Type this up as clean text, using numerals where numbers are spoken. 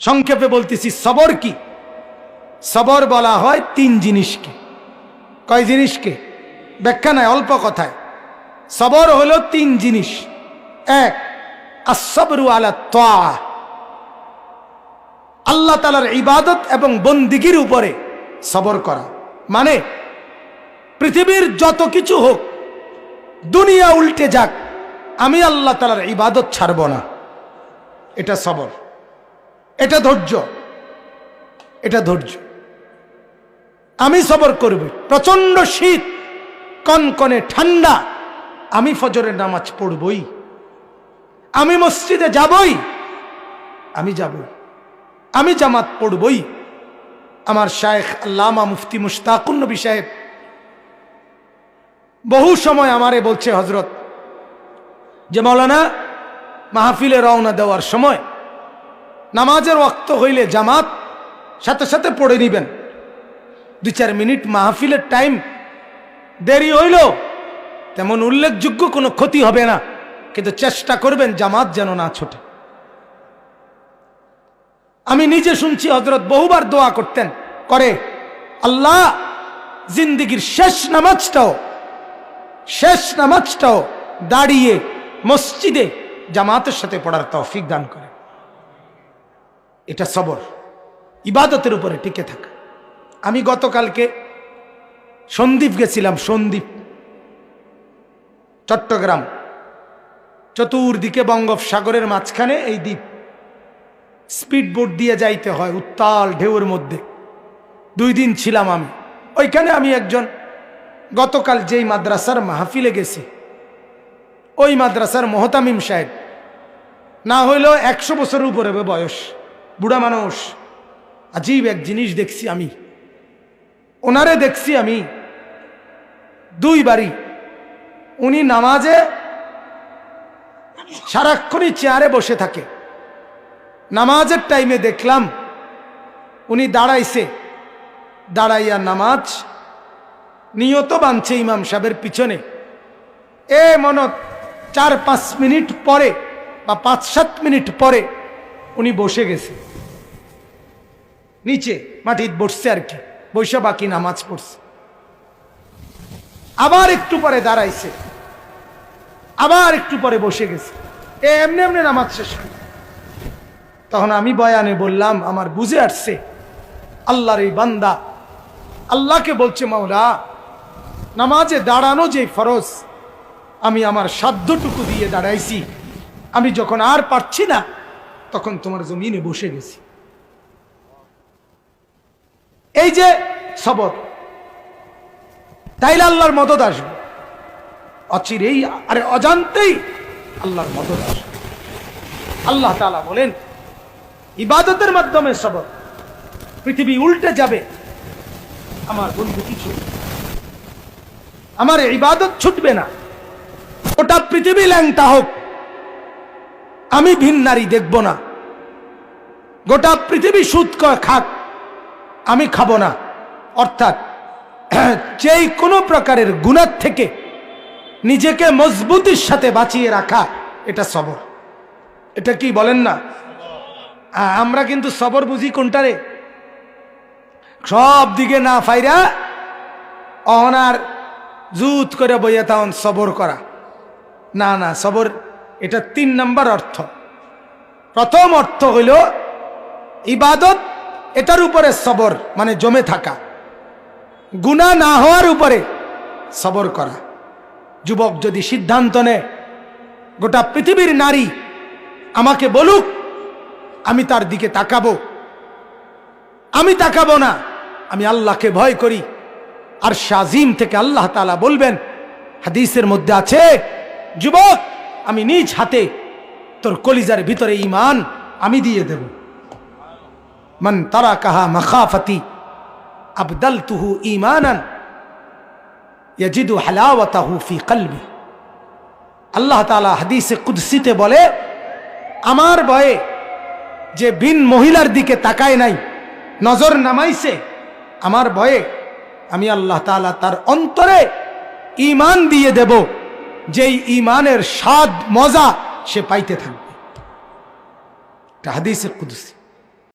সংক্ষেপে বলতেছি সবর কি। সবর বলা হয় তিন জিনিসকে। কয় জিনিসকে? ব্যাখ্যা নাই, অল্প কথায়। সবর হলো তিন জিনিস। এক, আসসাবরু আলা তাআ, আল্লাহ তাআলার ইবাদত এবং বন্দিগির উপরে সবর করা। মানে পৃথিবীর যত কিছু হোক, দুনিয়া উল্টে যাক, আমি আল্লাহ তাআলার ইবাদত ছাড়ব না। এটা সবর, এটা ধৈর্য, এটা ধৈর্য। আমি সবর করব। প্রচন্ড শীত, কনকনে ঠান্ডা, আমি ফজরের নামাজ পড়বই, আমি মসজিদে যাবই, আমি যাবই, আমি জামাত পড়বই। আমার শায়েখ আল্লামা মুফতি মুশতাকুন নবী সাহেব বহু সময় আমারে বলছে, হযরত, যে মাওলানা, মাহফিলে রওনা দেওয়ার সময় নামাজের ওয়াক্ত হইলে জামাত সাথে সাথে পড়ে নিবেন। 2-4 মিনিট মাহফিলের টাইম দেরি হইল তেমন উল্লেখযোগ্য কোনো ক্ষতি হবে না, কিন্তু চেষ্টা করবেন জামাত যেন না ছোটে। আমি নিজে শুনছি হযরত বহুবার দোয়া করতেন, করে, আল্লাহ জিন্দেগীর শেষ নামাজটাও দাঁড়িয়ে মসজিদে জামাতের সাথে পড়ার তৌফিক দান করে। এটা সবর, ইবাদতের উপরে টিকে থাকা। আমি গতকালকে সন্দ্বীপ গেছিলাম, সন্দ্বীপ, চট্টগ্রাম। চতুর্দিকে বঙ্গোপসাগরের মাঝখানে এই দ্বীপ, স্পিড বোট দিয়ে যাইতে হয় উত্তাল ঢেউয়ের মধ্যে। 2 দিন ছিলাম আমি ওইখানে। আমি একজন গতকাল যেই মাদ্রাসার মাহফিলে গেছি, ওই মাদ্রাসার মোহতামিম সাহেব, না হইলেও 100 বছরের উপরে বয়স, বুড়া মানুষ। আজীব এক জিনিস দেখছি আমি, ওনারে দেখছি আমি 2 বারই। উনি নামাজে সারাক্ষণই চেয়ারে বসে থাকে। নামাজের টাইমে দেখলাম উনি দাঁড়াইছে, দাঁড়াইয়া নামাজ নিয়ত বাঁধছে ইমাম সাহেবের পিছনে। মনে 4-5 মিনিট পরে বা 5-7 মিনিট পরে উনি বসে গেছে, নিচে মাটিতে বসছে আর কি, বসে বাকি নামাজ পড়ছে। আবার একটু পরে দাঁড়াইছে, আবার একটু পরে বসে গেছে। এমনি এমনি নামাজ শেষ করে। তখন আমি বয়ানে বললাম, আমার বুঝে আসছে আল্লাহর এই বান্দা আল্লাহকে বলছে, মাওলা, নামাজে দাঁড়ানো যে ফরজ, আমি আমার সাধ্যটুকু দিয়ে দাঁড়াইছি, আমি যখন আর পারছি না তখন তোমার জমিনে বসে গেছি। এই যে সবর, তাইলে আল্লাহর মদদ আসবে অচিরেই, আরে অজান্তেই আল্লাহর মদদ আসবে। আল্লাহ তাআলা বলেন, ইবাদতের মাধ্যমে সবর। পৃথিবী উল্টে যাবে, আমার বন্ধু কিছু, আমার ইবাদত ছুটবে না। ওটা পৃথিবী ল্যাংটা হোক, আমি ভিন নারী দেখব না। গোটা পৃথিবী সুদ খাক, আমি খাবো না। অর্থাৎ যেই কোনো প্রকারের গুনাহ থেকে নিজেকে মজবুতির সাথে বাঁচিয়ে রাখা, এটা সবর। এটা কি বলেন না? আমরা কিন্তু সবর বুঝি কোনটারে? সব দিকে না ফাইরা অহনার জুত করে বইয়া তাহন সবর করা। না না, সবর এটা 3 নম্বর অর্থ। প্রথম অর্থ হইল ইবাদত, এটার উপরে সবর মানে জমে থাকা, গুনাহ না হওয়ার উপরে সবর করা। যুবক যদি সিদ্ধান্ত নেয়, গোটা পৃথিবীর নারী আমাকে বলুক, আমি তার দিকে তাকাবো, আমি তাকাবো না, আমি আল্লাহকে ভয় করি। আর শাজিম থেকে আল্লাহ তাআলা বলবেন, হাদিসের মধ্যে আছে, যুবক, আমি নিজ হাতে তোর কলিজার ভিতরে ঈমান আমি দিয়ে দেব। মান তারাকাহা মাখাফাতি আবদালতুহু ঈমানান ইয়াজিদু হালাওয়াতাহু ফি কলবি। আল্লাহ তাআলা হাদিসে কুদসিতে বলে, আমার ভয়ে যে বিন মহিলার দিকে তাকায় নাই, নজর নামাইছে, আমার ভয়ে আমি আল্লাহ তাআলা তার অন্তরে ঈমান দিয়ে দেব, যেই ঈমানের স্বাদ মজা সে পাইতে থাকবে। এটা হাদিসে কুদসি।